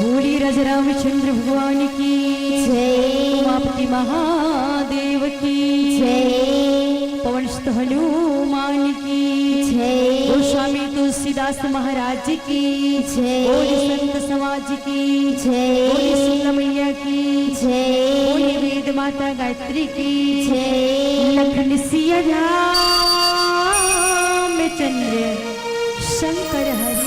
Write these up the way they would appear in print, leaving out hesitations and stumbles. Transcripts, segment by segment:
बोली राजा रामचंद्र भगवान की जय, आपकी महादेव की जय, पवन सुत हनुमान की जय, गोस्वामी तुलसीदास महाराज की जय, बोली संत समाज की जय, बोली सीता मैया की जय, बोली वेद माता गायत्री की जय, लखन सिया रामचंद्र शंकर हरि।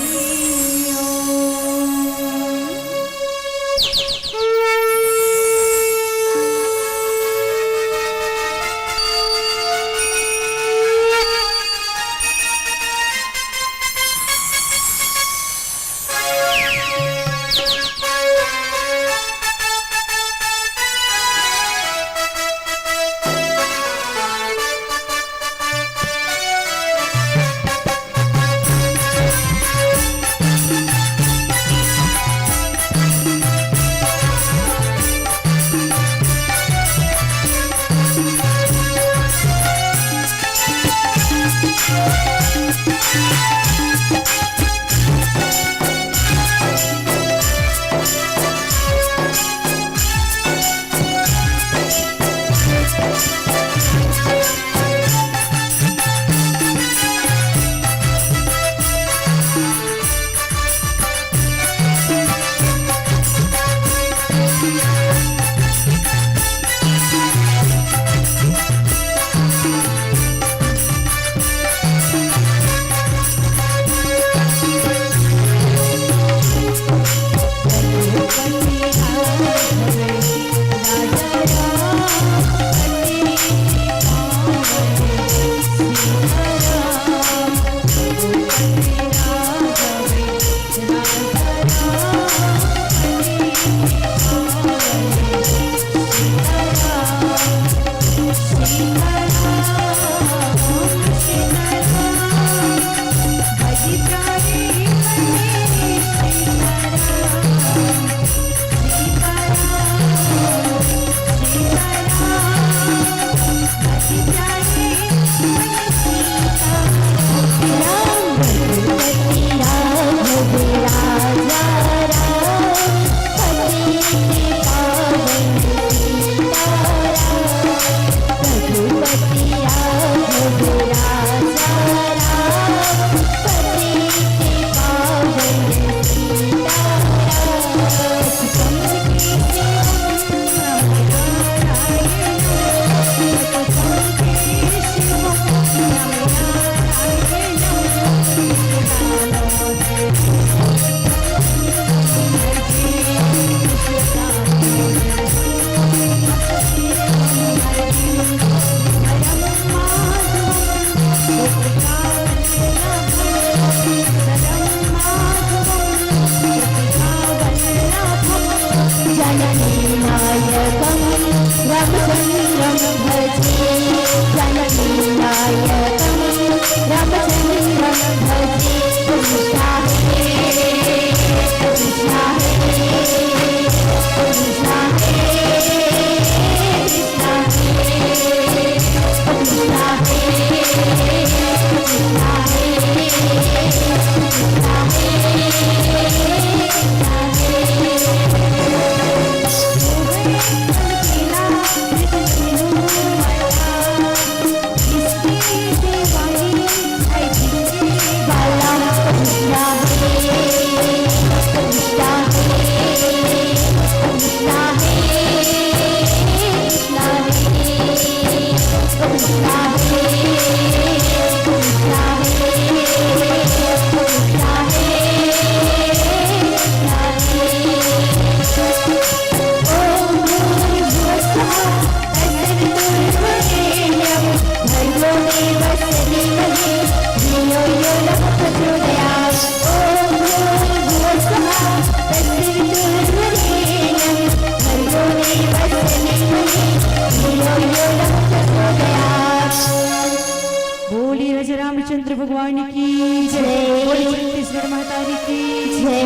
रामचंद्र भगवान की जय, बोली छत्तीसगढ़ महतारी की जय।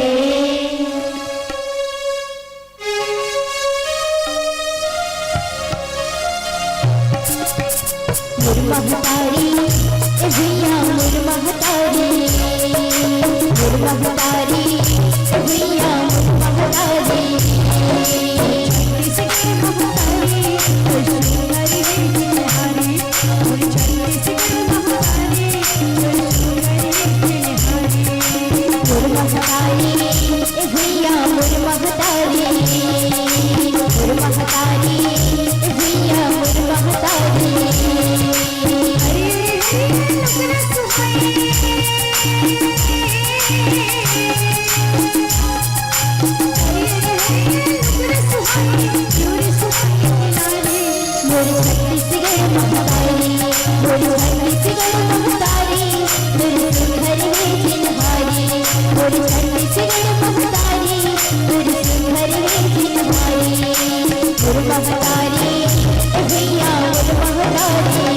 महतारी भैया मोर महतारी, मोर महतारी भैया मोर महतारी। महतारी मोर महतारी भैया मोर महतारी मोर छत्तीसगढ़ महतारी मोर छत्तीसगढ़ महतारी तेरे सुंदर है जिनहारी मोर छत्तीसगढ़ महतारी तेरे सुंदर है जिनहारी मोर महतारी भैया मोर महतारी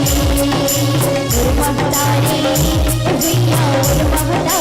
भैया मोर महतारी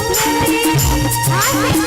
घर में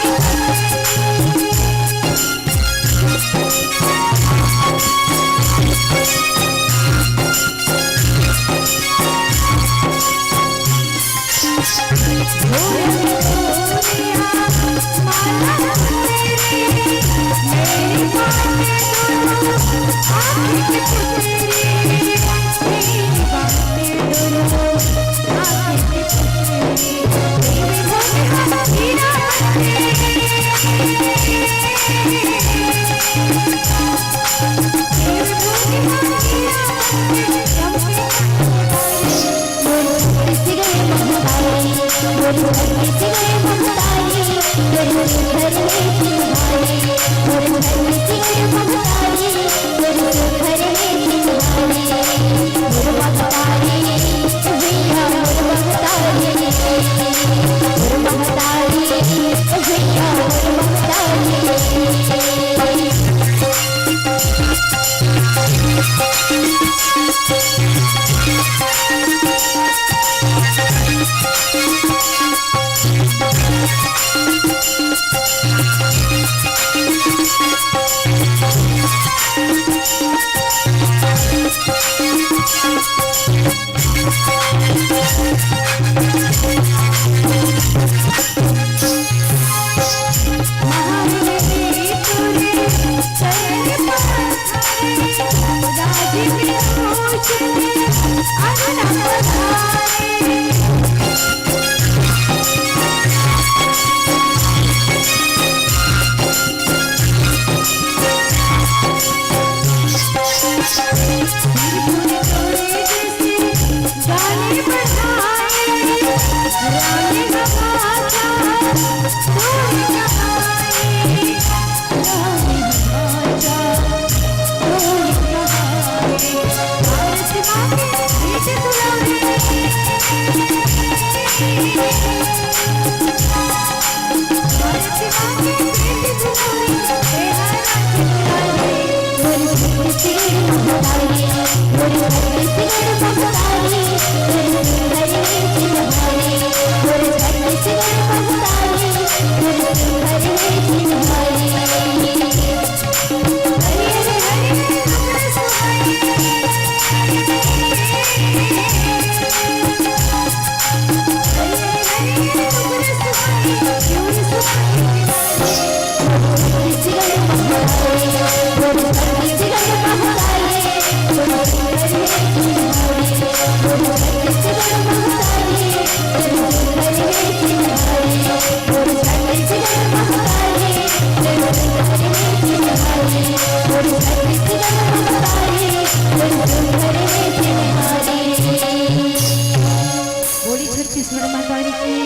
महतारी की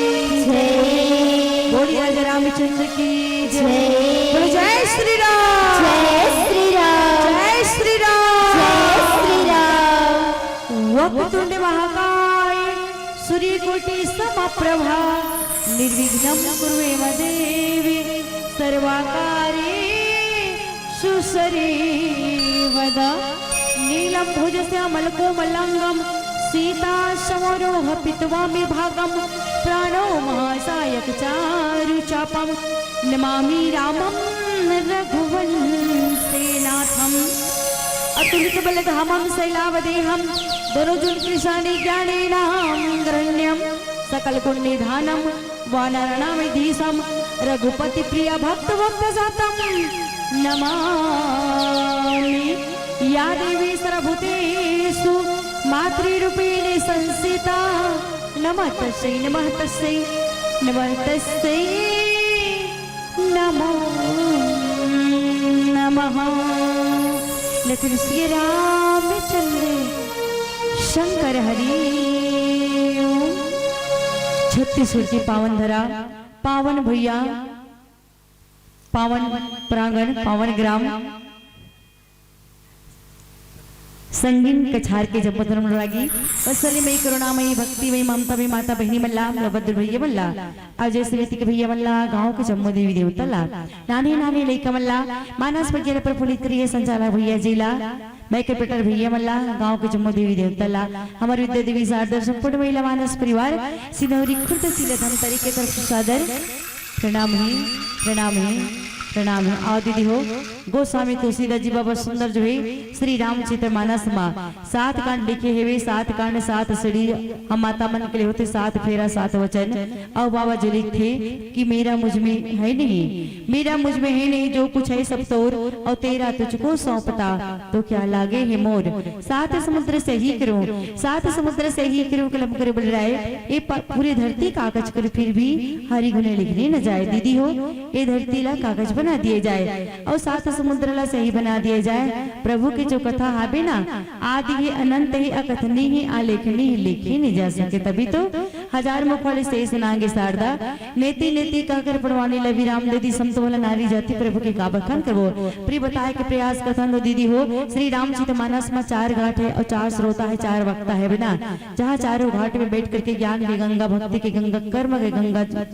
जय बोलिए राजा रामचंद्र की जय बोलो जय श्री राम जय श्री राम जय श्री राम जय श्री राम वक्रतुंड महाकाय सूर्यकोटि समप्रभा निर्विघ्नं कुर्वेम देवी सर्वकार्येषु सर्वदा नीलं भुजश्यामलकोमलाङ्गं सीता समरोह पित्वामि भागं प्राणो महासायक चारुचापं नमामि रामं रघुवंशनाथम् अतुलित बलधामं शैलावदेहं दनुजुल्कृशानि ज्ञानेनाग्रण्यं सकल गुणनिधानं वानरणामिधीशं रघुपति प्रिय भक्त जातं नमामि या देवी सर्वभूतेषु मातृरूपेण संस्थिता नमः तस्यै नमः तस्यै नमः तस्यै नमो नमः लखन श्री रामचंद्र शंकर हरि ओम। छत्तीसगढ़ की पावन धरा, पावन भैया, पावन प्रांगण, पावन ग्राम संगीन कछार के जपतरम लागी वसली मई करुणामयी भक्ति मई ममता मई माता बहनी मल्ला भद्र भैया मल्ला अजय समिति के भैया मल्ला गांव के जम्मू देवी देवता ला नानी नानी लईका मल्ला मानस बगैर पर फुलित करिए संचालक भैया जिला मैं कैपिटल भैया मल्ला गांव के जम्मू देवी देवता ला हमारे विद्या देवी सादर संपूर्ण महिला मानस परिवार सिनौरी खुर्द सिले धन तरीके तरफ सादर प्रणाम है प्रणाम है प्रणाम है। आओ दीदी हो गोस्वामी तुलसीदास जी बाबा सुंदर जो है श्री रामचरित्र मानस माँ 7 कांड लिखे हुए 7 कांड 7 सड़ी हम माता मन के लिए होते 7 फेरा 7 वचन और बाबा जो लिखते कि मेरा मुझ में है नहीं मेरा मुझ में है नहीं जो कुछ है सब तोर और तेरा तुझको सौंपता तो क्या लागे है मोर 7 समुद्र से ही करूं 7 समुद्र से ही करूं कलम करे बोल रहा है ये पूरी धरती कागज कर फिर भी हरी गुने लिखने न जाए दीदी हो ये धरती ला कागज बना दिए जाए और 7 समुद्र ला सही बना दिए जाए प्रभु की जो कथा हाबे ना आदि है अनंत है अकथनी है आलेखनी है लिखी नहीं जा सके तभी तो हजार मुख वाले से सुनाएंगे शारदा नेति नेति कहकर पढ़वाने लवी राम दीदी समतो वाला नारी जाति प्रभु के का बखान करवो प्रिय बताए के प्रयास कथन दीदी हो श्री रामचरित मानस में 4 घाट है और 4 श्रोता है 4 वक्ता है बिना जहाँ चारों घाट में बैठ करके ज्ञान की गंगा भक्ति की गंगा कर्म की गंगा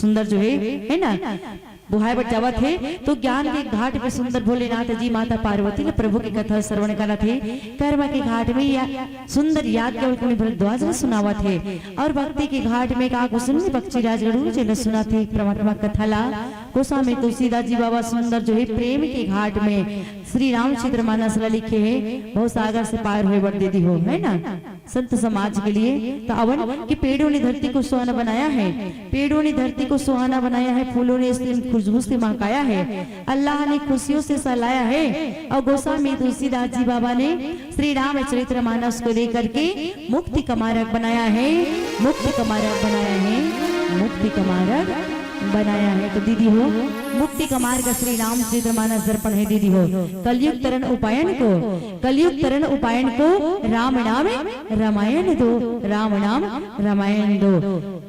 सुंदर जो है ना बुहाय बट जावा थे तो ज्ञान के घाट पे सुंदर भोलेनाथ जी माता पार्वती ने प्रभु की कथा श्रवण करा थे कर्म के घाट में या सुंदर याद के भरद्वाज ने सुनावा थे और भक्ति के घाट में का सुनने पक्षी राजगढ़ जी ने सुना थे परमात्मा कथा ला गोस्वामी तुलसीदास जी बाबा सुंदर जो है प्रेम के घाट में श्री रामचरित्र मानस लिखे है बहुत सागर से पार हुए बढ़ दीदी हो है ना संत समाज के लिए तो अवन कि पेड़ों ने धरती को सुहाना बनाया है पेड़ों ने धरती को सुहाना बनाया है फूलों ने इस दिन खुशबू से महकाया है अल्लाह ने खुशियों से सहलाया है और गोस्वामी तुलसीदास जी बाबा ने श्री रामचरित्र मानस को लेकर के मुक्ति का मार्ग बनाया है मुक्ति का मार्ग बनाया है मुक्ति का मार्ग बनाया है तो दीदी हो मुक्ति का मार्ग श्री रामचरित्र मानस दर्पण है दीदी हो कलयुग तरन उपायन को राम नाम रामायण दो राम नाम रामायण दो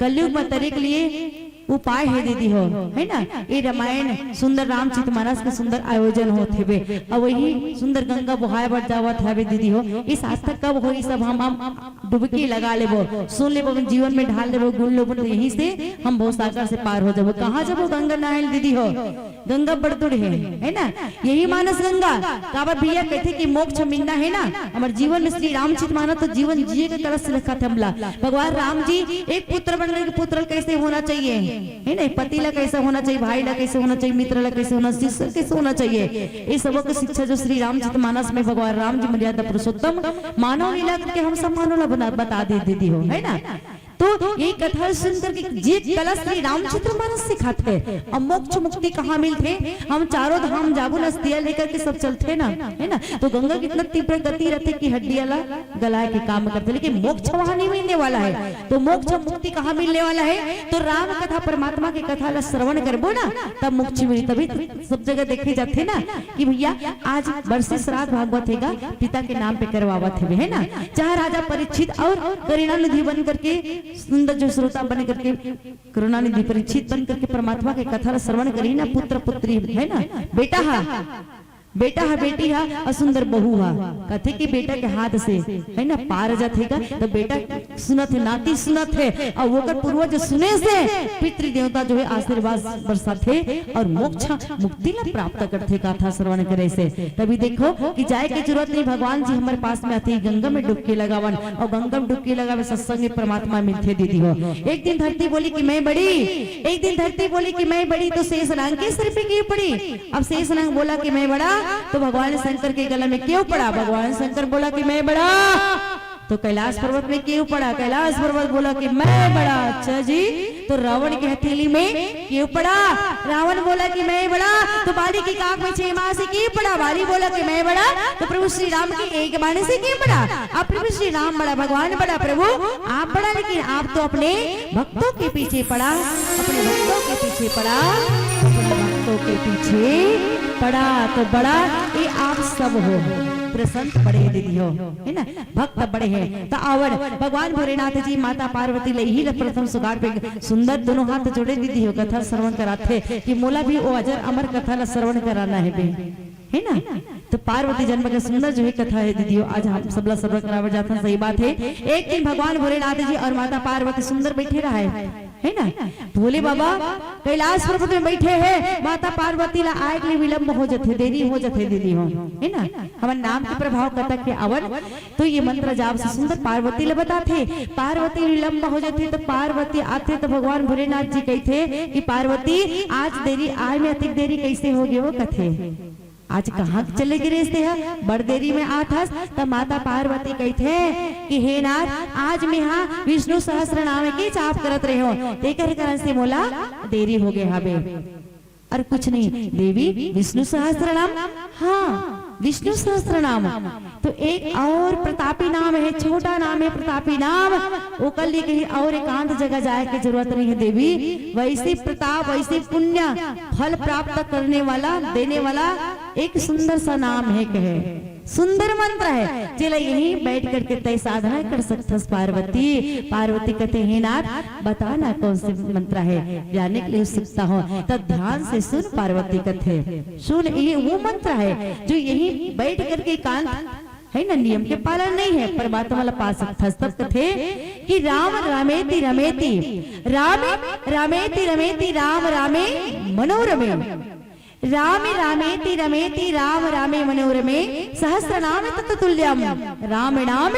कलयुग में तरे के लिए उपाय है दीदी हो है ना ये रामायण सुंदर रामचरित मानस के सुंदर आयोजन होते हुए और वही सुंदर गंगा बुहाय बढ़ जावत है दीदी हो इस आज तक कब हो सब हम डुबकी लगा लेबो सुन लेबो जीवन में ढाल लेबो गुण लेबो तो यहीं से हम बहुत सागर से पार हो जाबो कहाँ जाबो गंगा नहाए दीदी हो गंगा बड़तुड़ है ना यही मानस गंगा काबर भैया कहते कि मोक्ष मिलना है ना हमारे जीवन में श्री रामचरित मानस तो जीवन जिए के तरह से लिखा था भगवान राम जी एक पुत्र बनने के पुत्र कैसे होना चाहिए है ना पति ला कैसा होना चाहिए भाई ला कैसे होना चाहिए मित्र ला कैसे होना शिष्य कैसे होना चाहिए ये सबक शिक्षा जो श्री रामचरित मानस में भगवान राम जी मर्यादा पुरुषोत्तम मानव लीला के हम सब मानव ला बता देती हो है ना तो ये कथा सुनकर के जे कला श्री रामचरित्र मानस सिखाते हैं और मोक्ष मुक्ति कहाँ मिलते हम चारों धाम जागो नस्तिया लेकर के सब चलते ना है ना तो गंगा कितना तीव्र गति रहते कि हड्डी वाला गलाए के काम करते लेकिन मोक्ष वहां नहीं मिलने वाला है तो मोक्ष मुक्ति कहाँ मिलने वाला है तो राम कथा परमात्मा की कथा ला श्रवण करबो ना तब मोक्ष मिली तभी सब जगह देखे जाते ना कि भैया आज वर्षे श्राद्ध भागवत है पिता के नाम पे करवावत है ना जहाँ राजा परीक्षित और करीना निधि बन करके सुंदर जो श्रोता बन करके करुणानिधि परीक्षित बन करके परमात्मा के कथा श्रवण करी ना, पुत्र पुत्री है ना, बेटा बेटा हा बेटी हा और सुंदर बहू हा, कथे कि बेटा के हाथ से है ना पार जात है का, तो बेटा सुनत है, नाती सुनत है और वो कर पूर्वज सुने से पितृ देवता जो है आशीर्वाद बरसात है और मोक्ष मुक्ति ला प्राप्त करते कथा श्रवण करे से। तभी देखो कि जाए की जरूरत नहीं, भगवान जी हमारे पास में आते, गंगा में डुबकी लगावन और गंगा में डुबकी लगावे सत्संग में परमात्मा मिलते दीदी हो। एक दिन धरती बोली कि मैं बड़ी, एक दिन धरती बोली कि मैं बड़ी, तो शेष नाग के सिर पे क्यों पड़ी? अब शेष नाग बोला कि मैं बड़ा, तो भगवान शंकर के गला में क्यों पड़ा? भगवान शंकर बोला कि मैं बड़ा, तो कैलाश पर्वत में क्यों पड़ा? कैलाश पर्वत बोला कि मैं बड़ा। अच्छा जी, तो रावण की हथेली में क्यों पड़ा? रावण बोला कि मैं बड़ा। तो बाली की काख में 6 माह से क्यों पड़ा? बाली बोला कि मैं बड़ा। तो प्रभु श्री राम की एक बाणी से क्यों पड़ा? अब प्रभु श्री राम बड़ा, भगवान बड़ा, प्रभु आप बड़ा, लेकिन आप तो अपने भक्तों के पीछे पड़ा, अपने भक्तों के पीछे पड़ा, अपने भक्तों के पीछे पड़ा, तो बड़ा ये आप सब हो, प्रसन्न बड़े दीदी हो, है ना, भक्त बड़े हैं। तो आवड़ भगवान भोलेनाथ जी माता पार्वती ले ही प्रथम सुगार पे सुंदर दोनों हाथ जोड़े दीदी हो, कथा श्रवण कराते कि मोला भी वो अजर अमर कथा ला श्रवण कराना है बे, है ना। तो पार्वती जन्म का सुंदर जो है कथा है दीदी, आज हम सबला सर्व करावर जाता, सही बात है। एक दिन भगवान भोलेनाथ जी और माता पार्वती सुंदर बैठे रहा है ना, भोले बाबा कैलाश पर्वत में बैठे हैं, माता पार्वती ला आए के विलंब हो जाते, देरी हो जाते दीदी हो, है ना। हमारे नाम के प्रभाव कथा के अवन, तो ये मंत्र जाप से सुंदर पार्वती ला बताते, पार्वती विलंब हो जाते, तो पार्वती आते तो भगवान भोलेनाथ जी कहते कि पार्वती आज देरी, आज में अधिक देरी कैसे हो गई? वो कथे आज कहाँ चले गिरे से है, बड़ देरी में आथस। तब माता पार्वती कहते कि हे नाथ आज में हाँ विष्णु सहस्त्र नाम की जाप करत रहे हो, तेकर कारण से बोला देरी हो गए हबे। और कुछ नहीं देवी, विष्णु सहस्त्र नाम, हाँ विष्णु सहस्त्र नाम, तो एक और प्रतापी नाम है, छोटा नाम है प्रतापी नाम, वो कल लिए कहीं और एकांत जगह जाए की जरूरत नहीं है देवी। वैसे प्रताप, वैसे पुण्य फल प्राप्त करने वाला, देने वाला एक सुंदर सा नाम है, कहे सुंदर मंत्र है, चला यही बैठ करके तय साधना कर सकथस पार्वती। पार्वती कहते हैं नाथ बता ना कौन से मंत्र है, जानने के लिए उत्सुकता हो तो ध्यान से सुन। पार्वती कहते सुन, ये वो मंत्र है जो यही बैठ करके कान है ना, नियम के पालन नहीं है, परमात्मा वाला पा सकता। तब कथे कि राम रामेति रमेति, राम रामेति रमेति, राम रामे मनोरमे, राम रामेति रमेति, राम रामे मनोरमे, सहस्र नाम तत्तुल्यम, राम नाम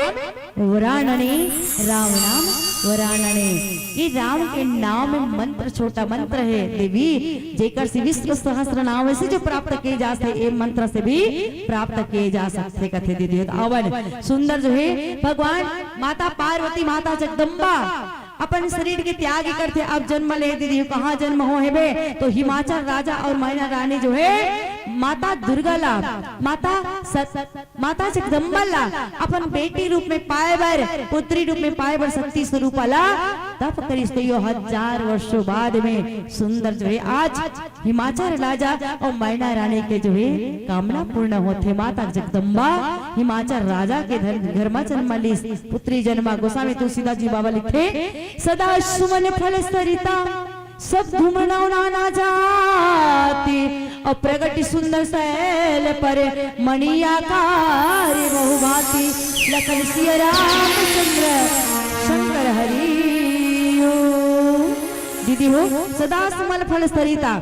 वरानने, राम नाम वरानने। ये राम के नाम में मंत्र छोटा मंत्र है देवी, जेकर से विष्णु सहस्र नाम से जो प्राप्त किए जा सकते, ये मंत्र से भी प्राप्त किए जा सकते कथे दीदी। अवन सुंदर जो है भगवान माता पार्वती, माता जगदम्बा अपन शरीर के त्याग करते, अब जन्म ले दीदी, कहाँ जन्म हो है बे? तो हिमाचल राजा और मैना रानी जो है माता दुर्गा ला, माता जगदम्बा ला अपन बेटी रूप में पाए बर, पुत्री रूप में पाए बर शक्ति स्वरूप ला तप करी, तो यो 1000 वर्षों बाद में सुंदर जो है आज हिमाचल राजा और मैना रानी के जो है कामना पूर्ण होते। माता जगदम्बा हिमाचल राजा के घर में जन्म ली, पुत्री जन्मा। गोस्वामी तुलसीदास जी बाबा लिखे सदा सुमन फल सरिता, सब धूमनाव नाना जाति, और प्रगति सुंदर शैल पर मणियाकार बहुभाति, लखन सिया रामचंद्र शंकर हरि दीदी हो। सदा सुमन फल सरिता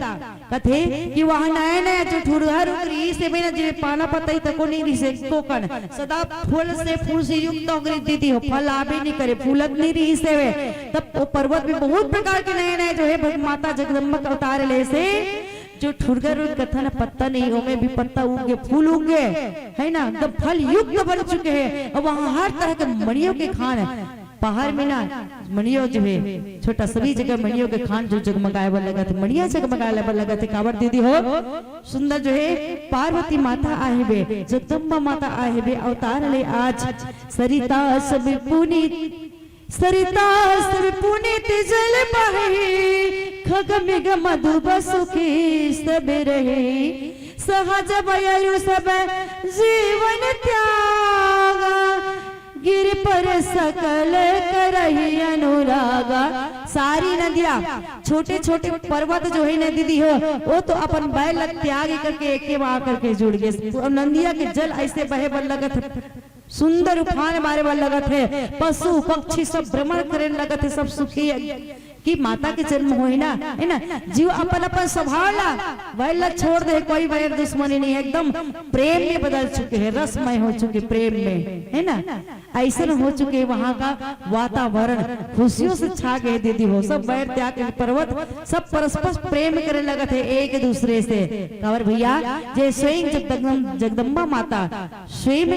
कथे कि वहाँ नया नया जो ठुरहर उगरी से बिना जो पाना पता ही तको नहीं रही से कोकन, सदा फूल से युक्त होगी दीदी हो, फल आबे नहीं करे, फूलत नहीं रही से वे। तब वो पर्वत में बहुत प्रकार के नए नए जो है माता जगदम्बा का अवतार ले से जो ठुरगर कथा ना पत्ता नहीं हो में भी पत्ता उग गए, फूल उग गए, है ना, तब फल युक्त बन चुके हैं। और वहाँ हर तरह के मणियों के खान है, पहाड़ में ना मणियों जो है छोटा सभी जगह मणियों के खान जो जगमगाए बर लगा थे, मणिया जगमगाए बर लगा थे। काबर दीदी हो सुंदर जो है पार्वती माता आहे बे, जगदम्बा माता आहे बे, अवतार ले आज सरिता सब पुनीत, सरिता सब पुनीत जल बहे, खग मिग मधु बसुखी सब रहे, सहज बयलु सब जीवन त्यागा, गिर पर सकल करही अनुरागा। सारी नदियां छोटे छोटे पर्वत जो है न दीदी हो, वो तो अपन बैल त्याग करके एक वहां करके जुड़ गए। नदिया के जल ऐसे बहे बल लगत है, सुंदर उफान मारे वाला लगत है, पशु पक्षी सब भ्रमण करे लगत है, सब सुखी है कि माता के जन्म हो है ना। जीव अपन अपन स्वभाव ला वैला छोड़ दे, कोई वैर दुश्मनी नहीं, एकदम प्रेम में बदल चुके हैं, रसमय हो चुके प्रेम में, है ना। ऐसा हो चुके वहां का वातावरण खुशियों से छा गए दीदी हो। सब वैर त्याग के पर्वत सब परस्पर प्रेम करे लगा थे एक दूसरे से। और भैया जय स्वयं जगदम्बा माता, स्वयं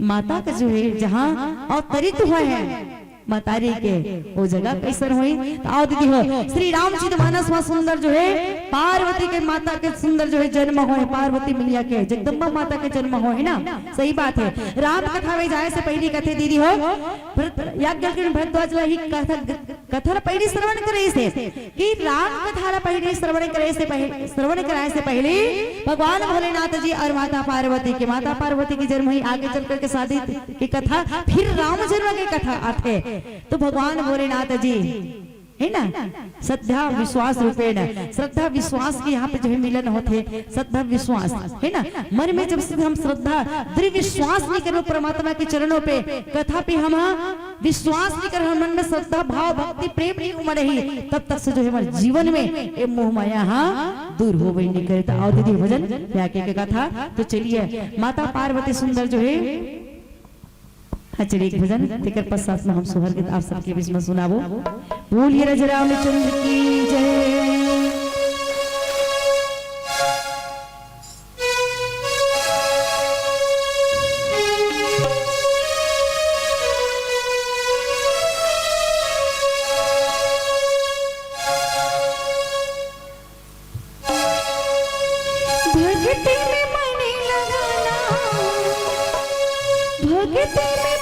माता का जो है जहाँ अवतरित हुआ है मातारी के वो जगह कैसन हुई। तो आओ दीदी हो, श्री रामचरित मानस में सुंदर जो है पार्वती के माता के सुंदर जो है जन्म हो है, पार्वती मैया के जगदम्बा माता के जन्म हो है ना। सही बात है। राम कथा में जाए से पहली कथे दीदी हो भरद्वाज ही कथा पहली श्रवण करे से कि राम कथा पहले श्रवण कराए से पहले भगवान भोलेनाथ जी और माता पार्वती की जन्म हुई। आगे चल करके शादी की कथा, फिर राम जन्म की कथा आते। तो भगवान भोलेनाथ जी है ना श्रद्धा विश्वास रूपेण, श्रद्धा विश्वास के यहाँ पे जो है मिलन होते, श्रद्धा विश्वास है ना। मन में जब से हम श्रद्धा दृढ़ विश्वास नहीं करो परमात्मा के चरणों पे, कथा पे हम विश्वास नहीं करो, मन में श्रद्धा भाव भक्ति प्रेम नहीं उमड़ रही, तब तक से जो है हमारे जीवन में ये मोह माया दूर हो गई नहीं करे। तो आओ दीदी भजन के कथा। तो चलिए माता पार्वती सुंदर जो है चलिए एक भजन तेकर पश्चात में हम सोहर गीत आप सबके बीच में सुनाबो। बोलिए राजा रामचंद्र की जय। भक्ति में मन लगाना, भक्ति में सब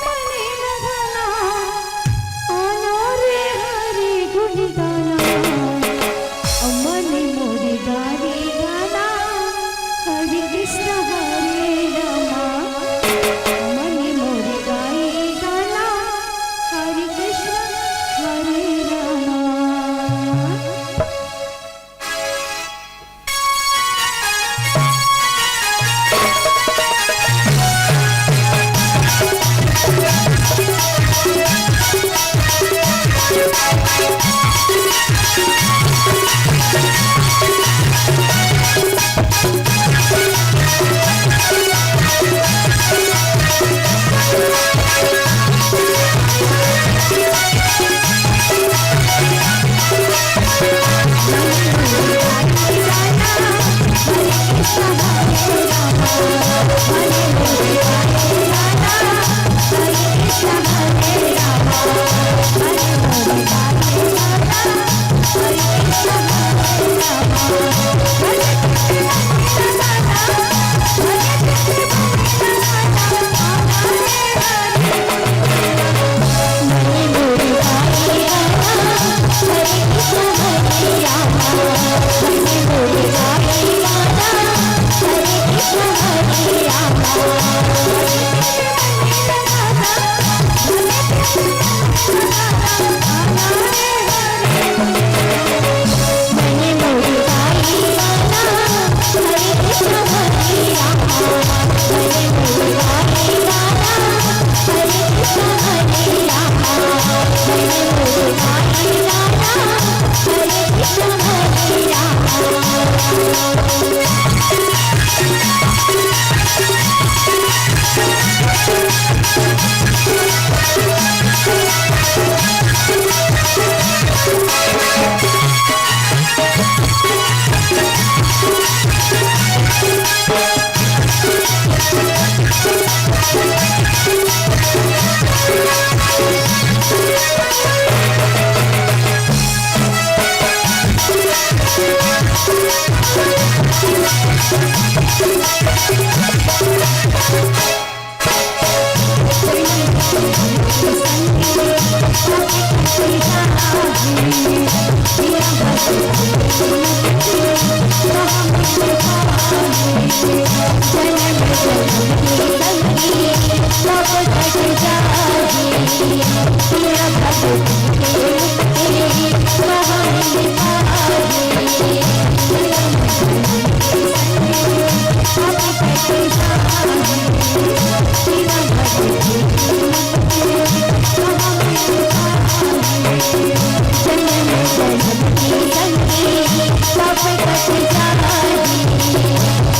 पाप कट जाही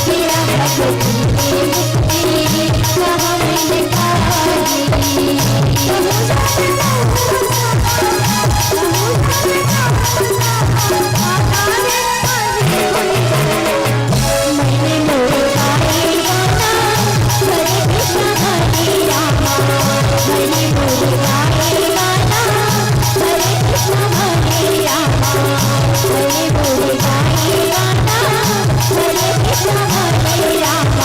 तेरा भक्ति मुक्ति कहाँ मिल पाही मैंने मोर गाए गाना हरे कृष्ण हरे रामा मैंने मोर गाए गाना हरे कृष्ण हरे रामा मैंने मोर गाए गाना हरे कृष्ण हरे रामा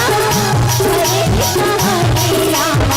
हरे कृष्ण हरे रामा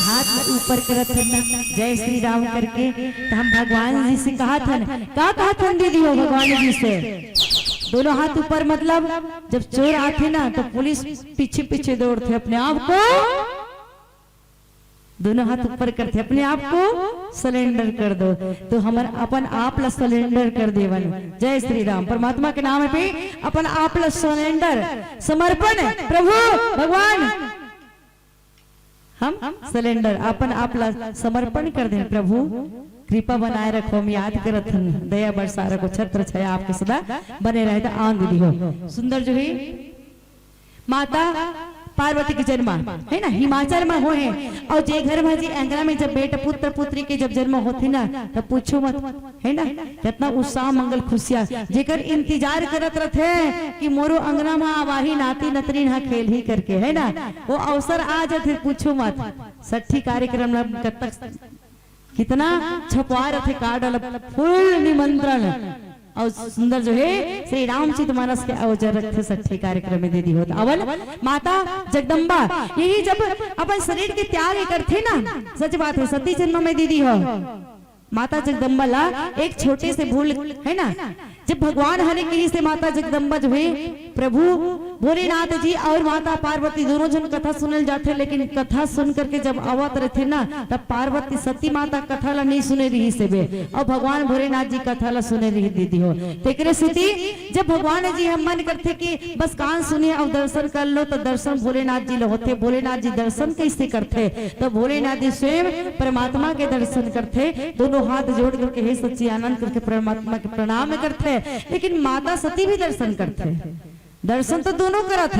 हाथ ऊपर करत हन ना जय श्री राम करके, तो हम भगवान जी से कहा था का कहा था दीदी हो भगवान जी से, दोनों हाथ ऊपर मतलब जब चोर आते ना तो पुलिस पीछे पीछे दौड़ते, अपने आप को दोनों हाथ ऊपर करते, अपने आप को सरेंडर कर दो, तो हमार अपन आप ला सरेंडर कर देवन। जय श्री राम। परमात्मा के नाम पे अपन आप ला सरेंडर समर्पण, प्रभु भगवान हम सरेंडर अपन आप ला समर्पण कर दे। प्रभु कृपा बनाए रखो, हम याद करत हन, दया बरसा रखो, छत्र छाया आपके सदा बने रहे। तो आन दीदी हो सुंदर जो है माता पार्वती की जन्म है ना हिमाचल में हो है, और जे घर में जी अंगना में जब बेटा पुत्र पुत्री के जब जन्म होते ना तब पूछो मत, है ना कितना उत्साह मंगल खुशियां जेकर इंतजार करत रहते कि मोरो अंगना में आवाही नाती नतनी ना खेल ही करके, है ना वो अवसर आ जाते पूछो मत। सठी कार्यक्रम में कितना छपवा रहे कार्ड फुल निमंत्रण, और सुंदर जो है श्री रामचरित मानस के अवसर रखे सच्चे कार्यक्रम में दीदी होता। अवल माता जगदम्बा यही जब अपन शरीर के त्याग करते ना, सच बात है सती जन्म में दीदी हो माता जगदम्बा ला एक छोटे से भूल है ना, जब भगवान हरे के से माता जगदम्बा जो है प्रभु भोलेनाथ जी और माता पार्वती दोनों जन कथा सुनल जाते, लेकिन कथा सुन करके जब आवत रहते ना तब पार्वती सती माता कथा ला नहीं सुने रही से बे, और भगवान भोलेनाथ जी कथा ला सुने रही दीदी हो। तेकरे स्थिति जब भगवान जी हम मन करते कि बस कान सुनिए और दर्शन कर लो, तो दर्शन भोलेनाथ जी होते। भोलेनाथ जी दर्शन कैसे करते, तो भोलेनाथ जी स्वयं परमात्मा के दर्शन करते, दोनों हाथ जोड़ करके हे सच्ची आनंद करके परमात्मा के प्रणाम करते। लेकिन माता सती भी दर्शन करते, दर्शन तो दोनों करत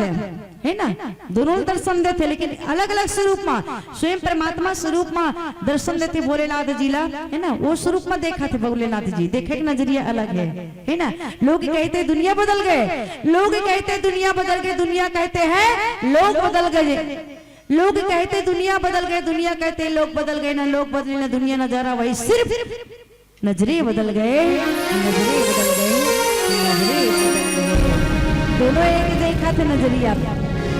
है ना, दोनों दर्शन देते, लेकिन अलग अलग स्वरूप में स्वयं परमात्मा स्वरूप में दर्शन देते भोलेनाथ जी ला, है ना वो स्वरूप में देखा थे भोलेनाथ जी, देखे के नजरिया अलग है ना। लोग कहते दुनिया बदल गए, लोग कहते दुनिया बदल गए, दुनिया कहते हैं लोग बदल गए, लोग कहते दुनिया बदल गए, दुनिया कहते लोग बदल गए, ना लोग बदले ना दुनिया नजारा वही, सिर्फ नजरे बदल गए, नजरे बदल गए, नजरे बदल गए। दोनों एक देखा थे नजरिया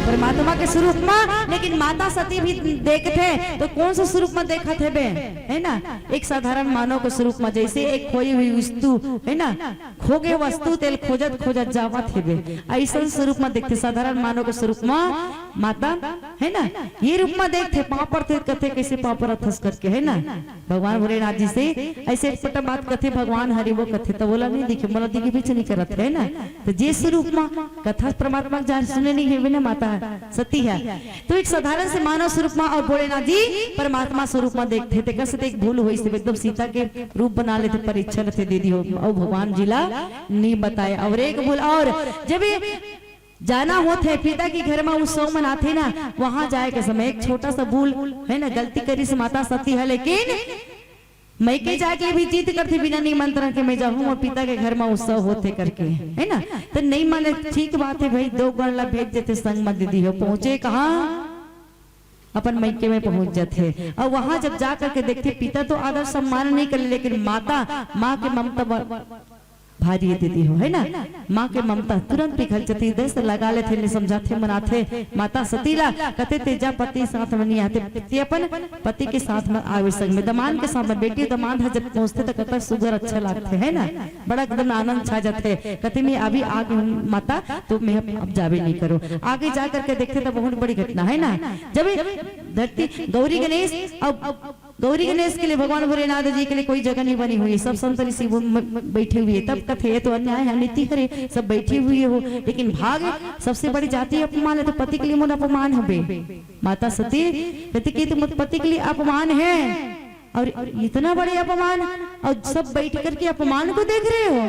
परमात्मा के स्वरूप में, लेकिन माता सती भी देखते तो कौन सा स्वरूप में देखा थे बे, है ना एक साधारण मानव के स्वरूप में, जैसे एक खोई हुई वस्तु है ना, खो गए वस्तु तेल खोजत खोजत जावत है बे, ऐसा स्वरूप में देखते साधारण मानव के स्वरूप में माता, है ना ये रूप में देखते पाँव पर थे कथे कैसे पाँव पर अथस करके, है ना भगवान भोलेनाथ जी से ऐसे पटा बात कथे भगवान हरि वो कथे, तो बोला नहीं दिखे बोला दिखे पीछे नहीं करत है ना, तो जे स्वरूप में कथा परमात्मा जान सुने नहीं है ना माता सती है, तो एक साधारण से मानव स्वरूप में और भोलेनाथ जी परमात्मा स्वरूप में देखते थे। कैसे एक भूल हुई से एकदम सीता के रूप बना लेते, परीक्षा थे दीदी हो, और भगवान जिला नहीं बताए। और एक भूल और जब जाना होते पिता के घर में उत्सव मनाते ना, वहां जाए के समय एक छोटा सा भूल है ना गलती करी से माता सती है, लेकिन मैं के जाके भी जीत करते बिना निमंत्रण के मैं जाऊं और पिता के घर में उत्सव होते करके, है ना तो नहीं माने ठीक बात है भाई, दो गण ला भेज देते संग मत दीदी हो, पहुंचे कहाँ अपन मैके में पहुंच जाते, और वहां जब जा करके देखते पिता तो आदर सम्मान नहीं करे, लेकिन माता माँ के ममता भारी दीदी हो, है ना माँ के ममता तुरंत पिघल जाती, दस लगा लेते नहीं समझाते मनाते। माता सतीला कहते तेजा पति साथ में नहीं आते, पति अपन पति के साथ में आवे संग में, दमान के साथ में बेटी दमान है जब पहुंचते तो कहता सुगर अच्छा लगते है ना, बड़ा एकदम आनंद छा जाते, कहते मैं अभी आगे माता तो मैं अब जावे नहीं करो, आगे जा करके देखते तो बहुत बड़ी घटना है ना। जब धरती गौरी गणेश, अब गौरी गणेश के लिए भगवान भोलेनाथ जी के लिए कोई जगह नहीं बनी हुई है, सब संत ऋषि बैठे हुए, तब कथे तो अन्याय है नीति करे सब बैठे हुए हो, लेकिन भाग सबसे बड़ी जाति अपमान है, तो पति के लिए मोन अपमान है। माता सती पति के तो पति के लिए अपमान है, और इतना बड़े अपमान, और सब बैठ करके अपमान को देख रहे हो,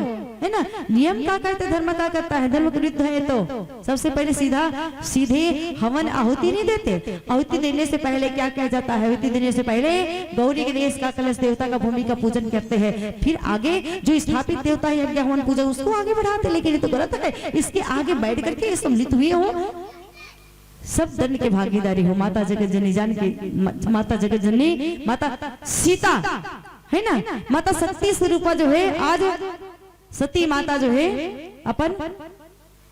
है ना नियम क्या करते धर्म क्या करता है, धर्म के विरुद्ध है, तो सबसे पहले सीधे हवन आहुति नहीं देते, आहुति देने से पहले क्या किया जाता है, आहुति देने से पहले गौरी गणेश का कलश देवता का भूमि का पूजन करते हैं, फिर आगे जो स्थापित देवता है यज्ञ हवन पूजा उसको आगे बढ़ाते, लेकिन ये तो गलत है, इसके आगे बैठ करके सम्मिलित हुए हो सब दंड के भागीदारी हो। माता जगत जननी जान के माता जगत जननी माता सीता है ना, माता सती स्वरूप जो है, आज सती माता जो है अपन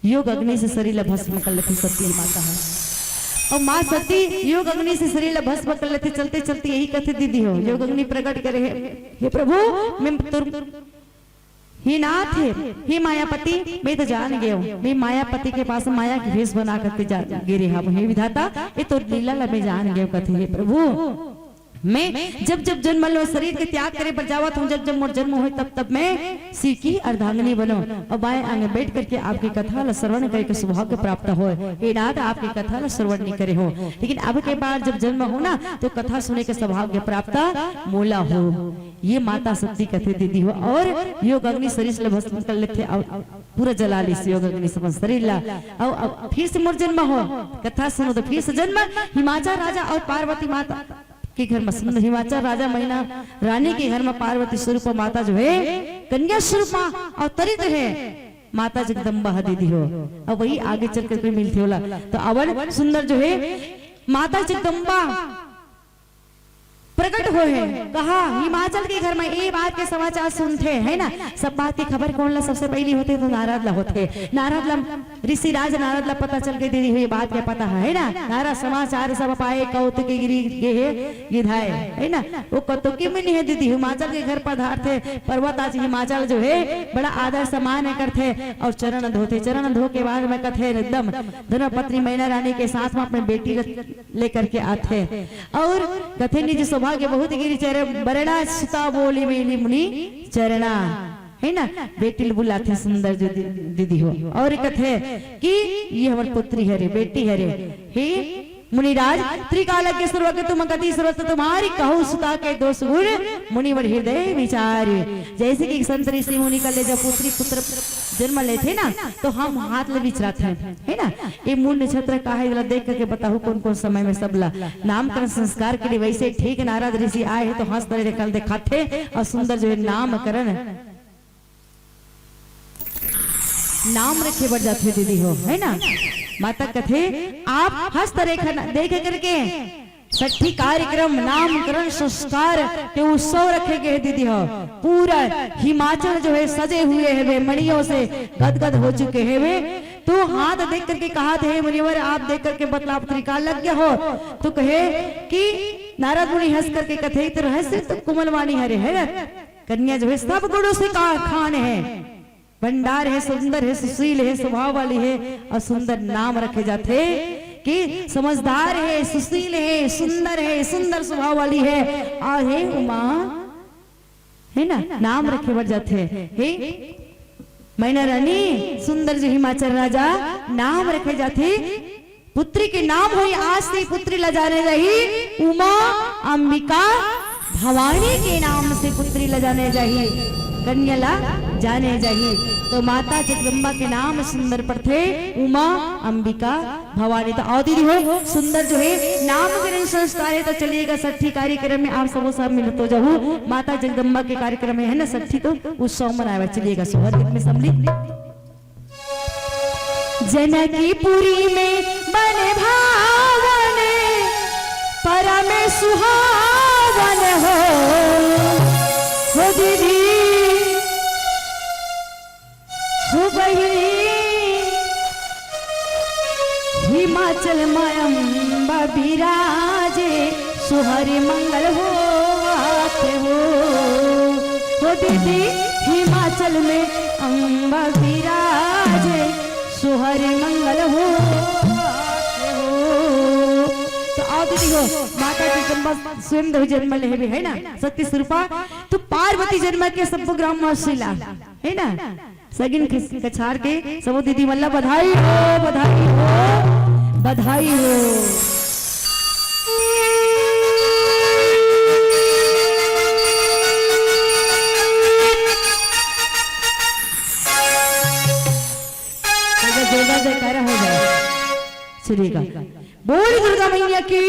योग अग्नि से शरीर भस्म कर लेती सती माता है। और माँ सती योग अग्नि से शरीर ला भस्म कर लेते, चलते चलते यही कथे दीदी हो, योग अग्नि प्रकट करे, हे प्रभु मैं ही नाथ है, हे मायापति मैं तो जान गया हूँ, मैं मायापति के पास माया की भेष बना करके गिरे हम, हे विधाता ये तो लीला ला मैं जान गया कथे, हे प्रभु मैं जब जब जन्म लो शरीर के त्याग करे पर जावत हूँ, जब जब मोर जन्म हो तब तब मैं सी की अर्धांगिनी बनो और बाएं आगे बैठ करके आपकी कथा ला श्रवण करके सौभाग्य प्राप्त हो, हे नाथ आपकी कथा ला श्रवण नहीं करे हो, लेकिन अब के बाद जब जन्म हो ना तो कथा सुने के सौभाग्य प्राप्त मोला हो। ये माता सती कथे दीदी हो और योग अग्नि शरीर से भस्म कर लेते पूरा जला ली योग अग्नि समझ शरीर ला, और फिर से मोर जन्म हो, कथा सुनो तो फिर से जन्म हिमाचल राजा और पार्वती माता के घर में, सुंदर हिमाचल राजा मैना रानी के घर में पार्वती स्वरूप माता जो है कन्या स्वरूप अवतरित है माता जगदम्बा दीदी हो, और वही आगे चल कर मिलती होला। तो अवर सुंदर जो है माता जगदम्बा प्रकट हो है, कहा हिमाचल के घर में ये बात के समाचार सुनते है ना, सब बात की खबर कौन ला सबसे पहली होते तो नारद ला होते, नारद ला ऋषि राज नारद ला पता चल के दीदी हुई बात क्या पता है ना, नारद समाचार सब पाए कौतुक गिधाए है ना, वो कौतुकी में नहीं है दीदी, हिमाचल के घर पधार थे, पर्वत आज हिमाचल जो है बड़ा आदर सम्मान करते और चरण धोते, चरण धो के बाद में कथे एकदम दोनों पत्नी मैना रानी के साथ में अपने बेटी लेकर के आते और कथे निज सौभाग्य बहुत गिरी चेहरे बरड़ा सुता बोली मेली मुनि चरणा है ना, बेटी बुलाते सुंदर जो दीदी हो और कथे कि ये हमारी पुत्री है रे, बेटी है रे, हे मुनिराज त्रिकालज्ञ सर्वज्ञ तुम गति सर्वत्र तुम्हारी कहु सुता के दोष गुण मुनिवर हृदय विचार। जैसे कि संत ऋषि मुनि का ले जब पुत्री पुत्र जन्म लेते ना तो हम हाथ ले विचराते हैं है ना, ये मूल नक्षत्र का है जरा देख करके बताओ कौन कौन समय में सबला नामकरण संस्कार के लिए वैसे ठीक नारद ऋषि आए हैं तो हंस तरह कल दिखाते और सुंदर जो है नामकरण नाम रखे बढ़ जाते दीदी हो है ना, माता कथे आप हस्त रेखा देख करके छठी कार्यक्रम नामकरण संस्कार के उत्सव रखे गए दीदी हो, पूरा हिमाचल जो है सजे हुए है वे मणियों से गदगद हो चुके हैं वे, तो हाथ देख करके कहा थे मुनिवर आप देख करके बतला त्रिकालज्ञ हो, तो कहे कि नारद मुनि हंस करके कथे तो रहस्य तो कुमलवाणी हरे है, कन्या जो है सब गुणों से खान है, भंडार है, सुंदर है, सुशील है, स्वभाव वाली है और सुंदर नाम रखे जाते कि समझदार है, सुशील है, सुंदर है, सुंदर स्वभाव वाली है और है उमा है ना, नाम रखे बढ़ जाते हैं मैना रानी सुंदर जो हिमाचल राजा नाम रखे जाते, पुत्री के नाम हुई आज से पुत्री ला जाने रही उमा अंबिका भवानी के नाम से पुत्री ला जाने जाही, कन्या ला जाने जाही, तो माता जगदम्बा के नाम सुंदर पर थे उमा अंबिका भवानी। तो आओ दीदी हो सुंदर जो है नामकरण संस्कार है, तो चलिएगा छठी कार्यक्रम में आप सबो सब मिल तो जाओ, माता जगदम्बा के कार्यक्रम में है ना छठी तो उत्सव मनाया चलिएगा सोहर में सम्मिलित। जनकीपुरी में बन भावन परम सुहावन हो दीदी हिमाचल मायम्बा विराजे सुहरि मंगल हो आते हो दीदी हिमाचल में अम्बा विराजे सुहरि मंगल हो आते हो। तो आओ दीदी हो माता जगदम्बा स्वयं दो जन्म ले है ना सत्य स्वरूपा, तो पार्वती जन्म के सब ग्राम शिला है ना, सगिन कछार के सबो दीदी मल्ला बधाई हो बधाई हो बधाई हो। जयकारा हो जाए चलिएगा, बोल दुर्गा मैया की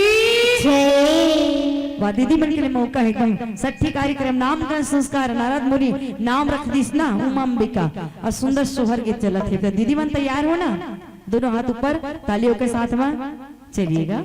जय। वाह दीदी मन के लिए मौका है एकदम छठी कार्यक्रम नामकरण संस्कार नारद मुनि नाम रख दीस ना उमा अंबिका और सुंदर सोहर गीत चलत है, दीदी मन तैयार हो ना, दोनों हाथ ऊपर तालियों के साथ में चलिएगा।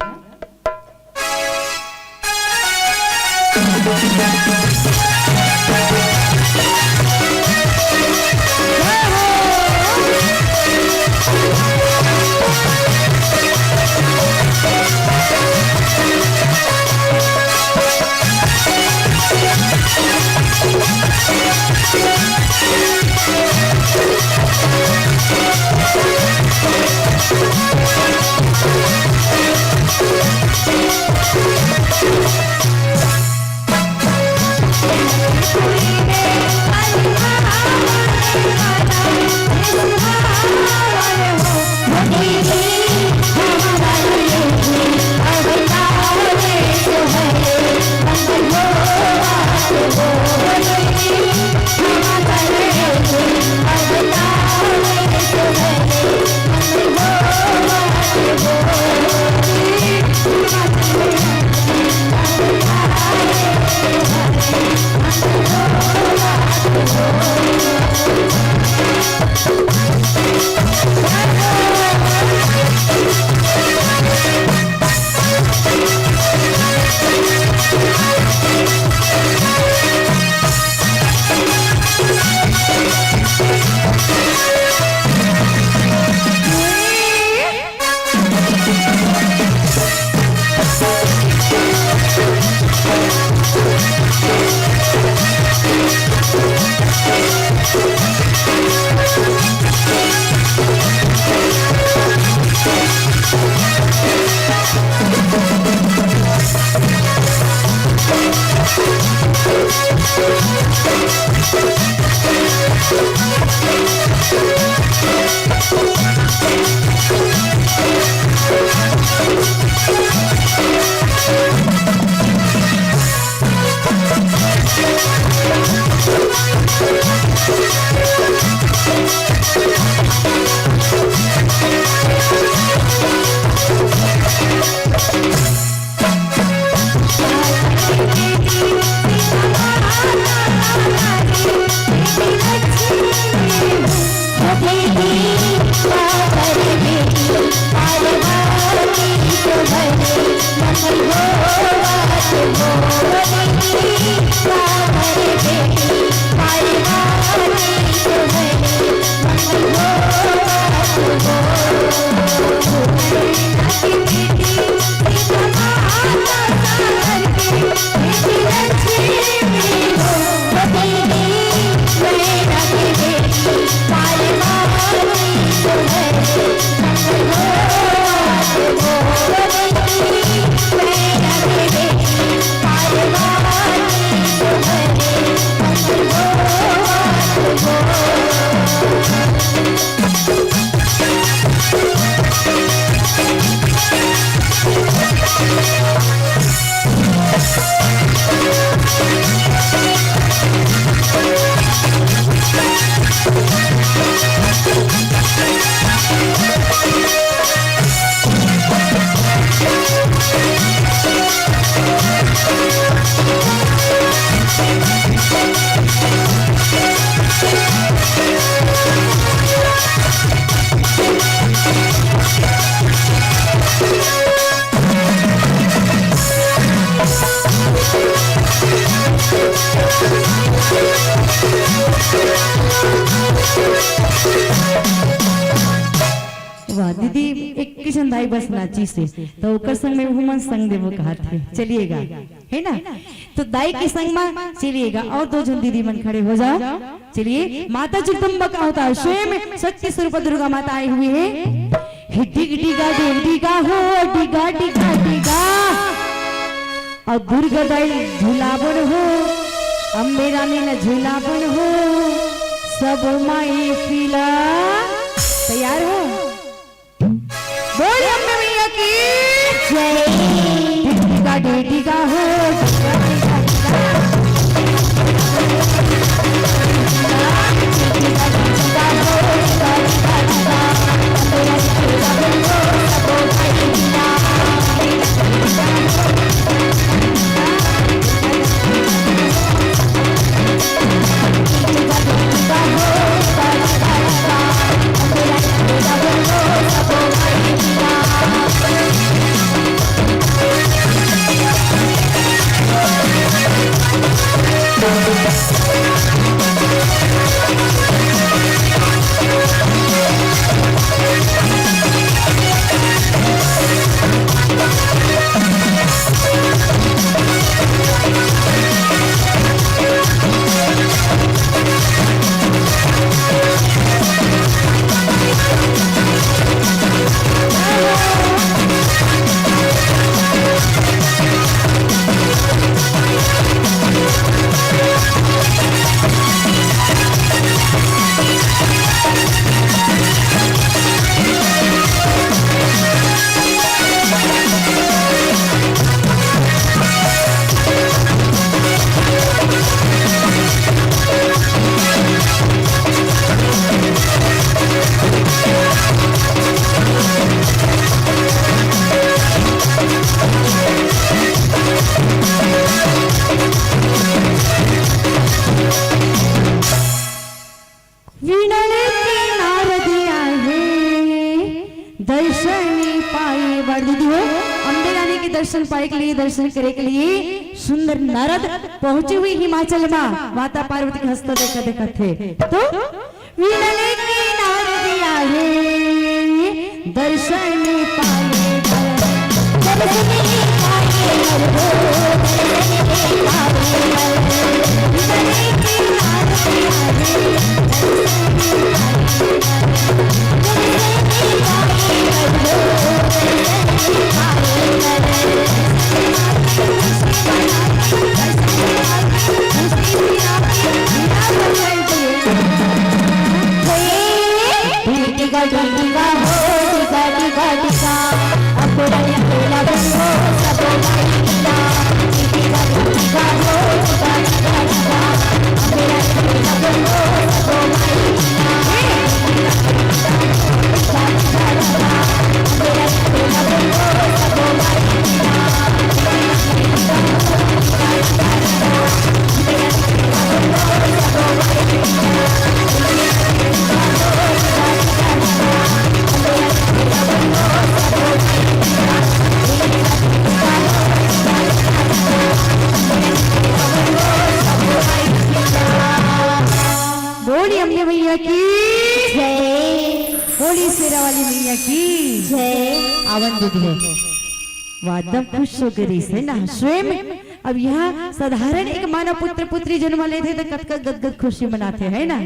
वाह दीदी एक किशन दाई बस नाची से तो ओकर संग में हुमन संग देवो कहत है चलिएगा है ना तो दाई के संग में चलिएगा और दो जन दीदी मन खड़े हो जाओ चलिए माता जगदम्बा का अवतार स्वयं शक्ति स्वरूप दुर्गा माता आई हुई है डिग डिगा डिग डिगा हो डिगा डिगा डिगा और दुर्गा दाई झूलावन हो अम्बे रानी न झूलावन हो सब माई फिला तैयार हो बोले अम्बे मैया की जय डिगा डिगा हो दर्शन पाए के लिए दर्शन करे के लिए सुंदर नारद पहुंचे हुए हिमाचल में माता पार्वती के हस्त देखा देखा थे तो वीणा की नारद आए दर्शन पाए दर्शन पाए Thank you. वाली मैया की जय। आवन दीदी है वादम खुश हो गई है ना स्वयं। अब यहाँ साधारण एक मानव पुत्र पुत्री जन्म ले थे तो कतकत गदगद खुशी मनाते है ना,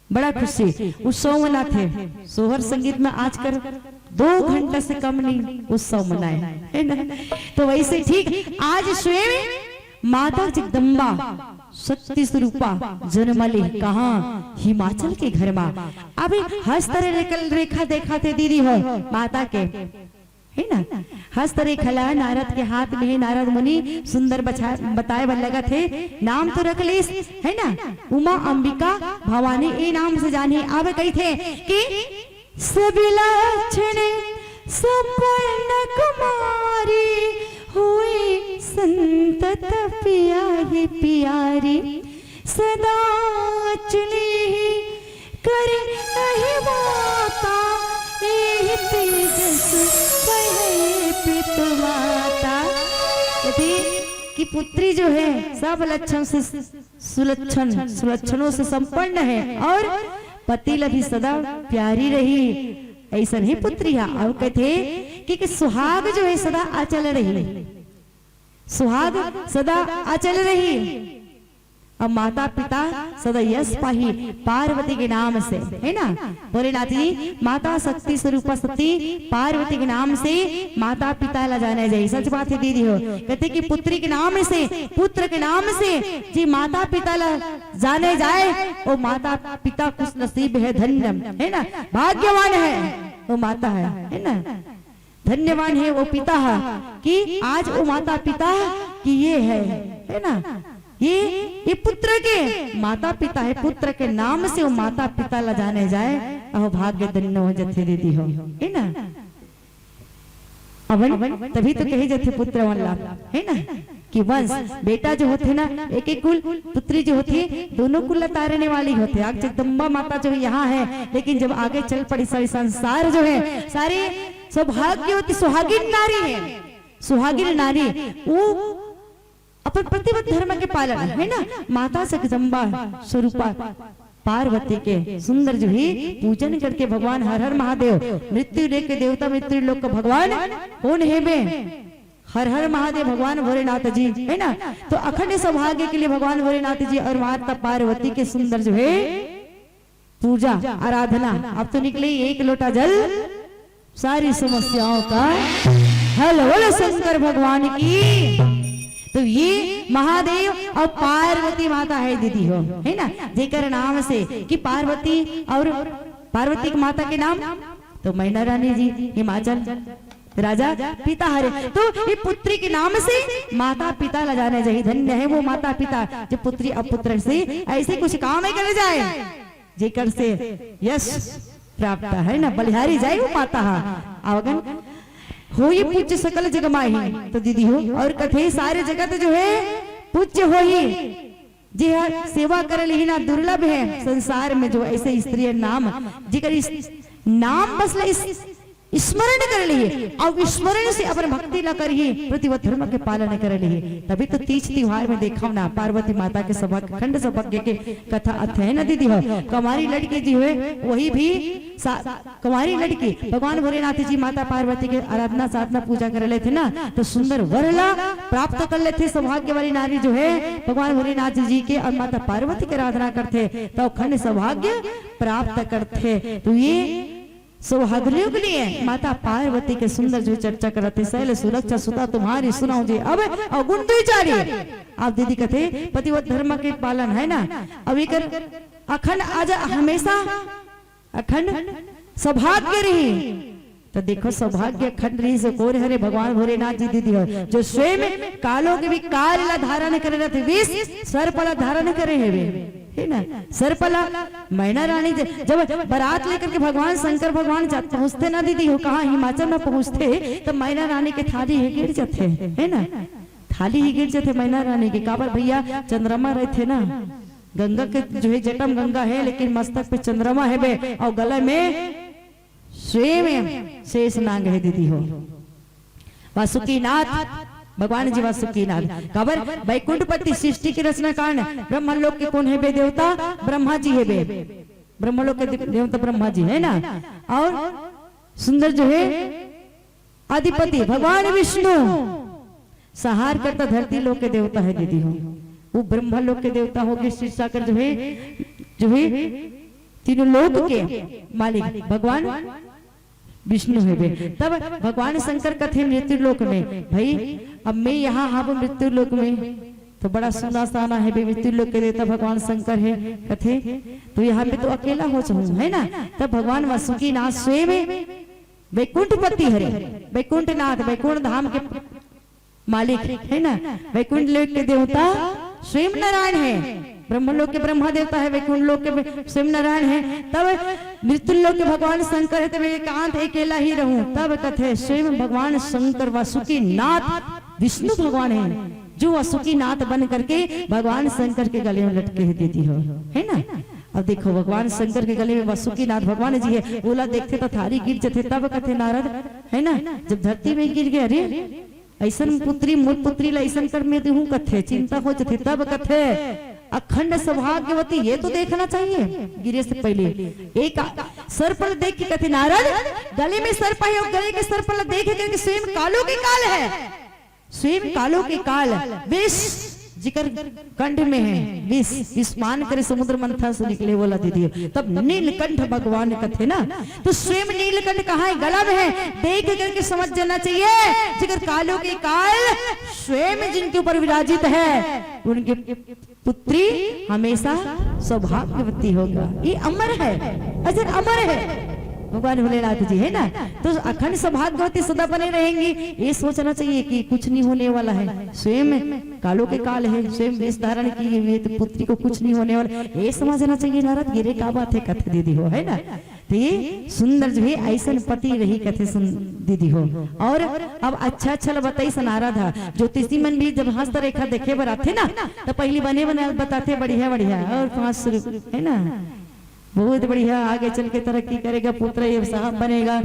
बड़ा खुशी उत्सव मनाते। सोहर संगीत में आजकल 2 घंटा से कम नहीं उत्सव मनाए है ना। तो वैसे ठीक आज स्वयं माता जगदम्बा शक्ति स्वरूपा जन्म ले कहाँ हिमाचल के घर में। अभी हस्त रेखा देखा थे दीदी हो माता के है ना, हस्तरेखा नारद के हाथ में है। नारद मुनि सुंदर बताए बन लगा थे नाम तो रख ले है ना, उमा अंबिका भवानी ये नाम से जाने। अब कही थे कि सबिलक्षण संपन्न कुमारी हुई संतत पिया ही प्यारी सदा चुनी करे नहीं माता माता। कि पुत्री जो है सब लक्षण से सुलक्षणों से संपन्न है और पति लभी सदा प्यारी रही, ऐसा नहीं पुत्री है। और कहते कि सुहाग जो है सदा अचल रही, सुहाग सदा अचल रही। अब माता पिता सदा यश पाही पार्वती के नाम से है ना। भोलेनाथ जी माता शक्ति स्वरूपा सती पार्वती के नाम से माता पिता ला जाने जाए। सच बात है दीदी हो, कहते कि पुत्री के नाम से पुत्र के नाम से जी माता पिता ला जाने जाए। वो माता पिता खुश नसीब है, धन्य है ना, भाग्यवान है वो माता है ना, धन्यवान है वो पिता है कि आज वो माता पिता की ये है ना। ये पुत्र के माता पिता है, पुत्र के नाम से वो माता पिता ला जाने जाए। अहो भाग्य धन्य हो जथे दीदी हो है ना। अवन तभी तो कहे जथे पुत्र वल्ला है ना कि वंश बेटा जो होते ना एक एक कुल पुत्री जो होती है दोनों कुल तारने वाली होते। आज जगदम्बा माता जो यहाँ है, लेकिन जब आगे चल पड़ी सारी संसार जो है सारी सौभाग्यवती सुहागिन नारी है। सुहागिन नारी वो अपन प्रतिबद्ध धर्म के पालन है ना। माता जगदम्बा स्वरूपा पार्वती के सुंदर जो ही पूजन करके भगवान हर हर महादेव मृत्यु लेख के देवता मृत्यु लोक का भगवान कौन है बे, हर हर महादेव भगवान भोलेनाथ जी है ना। तो अखंड सौभाग्य के लिए भगवान भोलेनाथ जी और माता पार्वती के सुंदर जो है पूजा आराधना। अब तो निकले एक लोटा जल सारी समस्याओं का हल। बोलो शंकर भगवान की। तो ये महादेव और पार्वती माता है दीदी हो है ना, जेकर नाम से कि पार्वती और पार्वती की माता के नाम तो मैना रानी जी हिमाचल राजा पिता हरे। तो ये पुत्री के नाम से माता पिता ला जाने चाहिए। धन्य है वो माता पिता जो पुत्री अपुत्र से ऐसे कुछ काम ही कर जाए जेकर से यश प्राप्त है ना, बलिहारी जाए वो माता। अवगन हो ये पूज्य सकल जग माही तो दीदी हो। और कथे सारे जगत जो है पूज्य हो ही जी है, सेवा कर ली ना दुर्लभ है संसार में जो ऐसे स्त्री नाम जिकर नाम बस स्मरण कर लिए और स्मरण से अपन भक्ति न करिए प्रतिवत धर्म के पालन कर लिए। तभी तो तीज त्योहार में देखा ना पार्वती माता के सभा खंड सौभाग्य के कथा अध्ययन है दीदी हो। कुमारी लड़की जी हुए वही भी कुमारी लड़की भगवान भोलेनाथ जी माता पार्वती के आराधना साधना पूजा कर लेते ना तो सुंदर वरला प्राप्त कर लेते। सौभाग्य वाली नारी जो है भगवान भोलेनाथ जी के और माता पार्वती की आराधना करते तो खंड सौभाग्य प्राप्त करते। तो ये सौभाग्यों के लिए माता पार्वती के सुंदर जो चर्चा करते शैल सुरक्षा सुता तुम्हारी सुनाओ जी। अब अवगुण द्विचारी आप दीदी कहते पतिवत धर्म के पालन है ना। अब एक अखंड आज हमेशा अखंड सौभाग्य रही। तो देखो सौभाग्य अखंड रही से कोर हरे भगवान भोलेनाथ जी दीदी हो जो स्वयं कालों के भी काल धारण करे रहते विष सर्पला धारण करे है ना। सर्पला मैना रानी जब बारात लेकर के भगवान शंकर भगवान पहुंचते ना दीदी हो कहा हिमाचल में पहुंचते तो मैना रानी के थाली ही गिर जाते है ना, थाली ही गिर जाते मैना रानी के। काबर भैया चंद्रमा रहते ना, गंगा के जो है जटम गंगा है लेकिन मस्तक पे चंद्रमा है बे और गले में स्वयं शेष नाग है दीदी हो। वासुकीनाथ भगवान जी वासुकीनाथ खबर वैकुंठपति सृष्टि की रचना कारण ब्रह्मलोक के कौन है बे देवता ब्रह्मा जी है बे। ब्रह्मलोक के देवता ब्रह्मा जी है ना, और सुंदर जो है अधिपति भगवान विष्णु, संहार करता धरती लोक के देवता है दीदी हो, वो ब्रह्मा लोक के देवता हो गए, शिव सागर जो है तीनों लोक के मालिक भगवान विष्णु है वे। तब भगवान शंकर कथे मृत्यु लोक में, भाई अब मैं यहाँ हाँ मृत्यु लोक में, तो बड़ा सुना साना है मृत्यु लोक के देवता भगवान शंकर है कथे, तो यहाँ पे तो अकेला हो जाऊं है ना। तब भगवान वासुकी नाथ स्वयं वैकुंठपति हरे, वैकुंठ नाथ वैकुंठ धाम के मालिक है ना, वैकुंठ लोक के देवता स्वयं नारायण है, ब्रह्मलोक के ब्रह्मा देवता है, वैकुंठ लोक के स्वयं नारायण है। तब मृत्यु लोक के भगवान शंकर है, तब एकांत अकेला ही रहूं, तब कथे स्वयं भगवान शंकर वासुकी नाथ विष्णु भगवान है, जो वासुकी नाथ बन करके भगवान शंकर के गले में लटके है दीदी हो, है ना। अब देखो भगवान शंकर के गले में वासुकी नाथ भगवान जी है, बोला देखते तो थारी गिर जाते, तब कथे नारद है ना, जब धरती में गिर गए, अरे ऐसन पुत्री मोर पुत्री ला ऐसन कर में हूँ कथे, चिंता हो जाते, तब कथे अखंड सौभाग्यवती, ये तो देखना चाहिए गिरे से पहले। एक सर पर देख के कथे नारद, गले में सर्प है और गले के सर पर देख के स्वयं कालों के काल है, स्वयं कालों के काल विष जिकर कंठ में है, विष विस्मान करे समुद्र मंथन से निकले बोला दीदी। तब नीलकंठ भगवान कथे ना, तो स्वयं नीलकंठ कहाँ है, गला में है, देख करके समझ जाना चाहिए जिकर कालों के काल स्वयं जिनके ऊपर विराजित है, उनकी पुत्री हमेशा सौभाग्यवती होगा, ये अमर है, अजर अमर है भगवान भोलेनाथ जी है ना। तो अखंड सौभाग्यवती सदा बने रहेंगी, ये सोचना चाहिए कि कुछ नहीं होने वाला है, स्वयं कालों के काल है, स्वयं वेश धारण की हुई तो पुत्री को कुछ नहीं होने वाला, ये समझना चाहिए नारद, गिरे का बात है कथे दीदी हो, है ना। तो ये सुंदर जो है ऐसा पति रही कथे सुन दीदी हो। और अब अच्छा बताई सनारा था, ज्योतिषी मन भी जब हस्त रेखा देखे बर आते ना, तो पहली बने बताते बढ़िया बढ़िया, और 500 है ना, बहुत बढ़िया, आगे चल के तरक्की करेगा, पुत्र ये साहब बनेगा,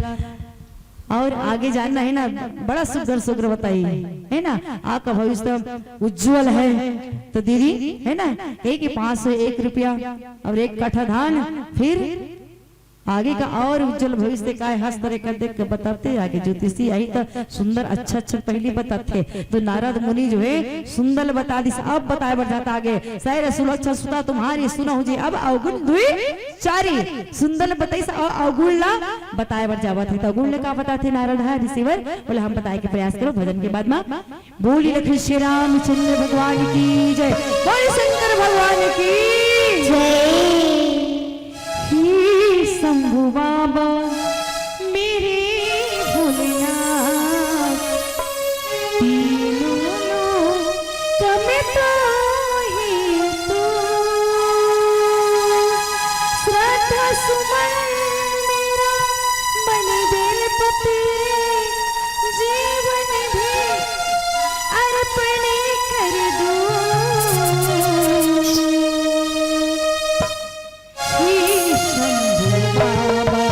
और आगे जानना है ना, बड़ा सुग्र बताई है ना, आपका भविष्य उज्जवल है। तो दीदी है ना, एक 501 रुपया और 1 कट्ठा धान, फिर आगे का और उज्जवल भविष्य का हस्त रेखा देख के बताते, आगे ज्योतिषी आई तो सुंदर अच्छा पहले बताते, तो नारद मुनि जो है सुंदर बता दी। अब बताए बढ़ जाता आगे, सैर सुलक्षा सुता तुम्हारी सुनो जी, अब अवगुण दुई चारी सुंदर बताई अवगुण ला बताए बढ़ जावत है। तो अवगुण ने का बताते नारद है रिसीवर, बोले हम बताए के प्रयास करो भजन के बाद में। बोली लक्ष्मी श्री रामचंद्र भगवान की जय, बोले शंकर भगवान की जय। शंभु बाबा मेरे भोलेनाथ, तीनों कमे तो ही तो श्रद्धा सुमन मेरा बन बेलपति, जीवन भी अर्पण कर दो। बाबा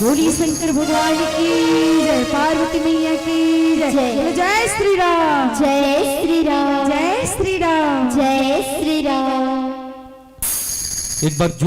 बोलिए शंकर भगवान की जय, पार्वती मैया की जय। जय। जय श्री राम, जय श्री राम, जय श्री राम, जय श्री राम। एक बार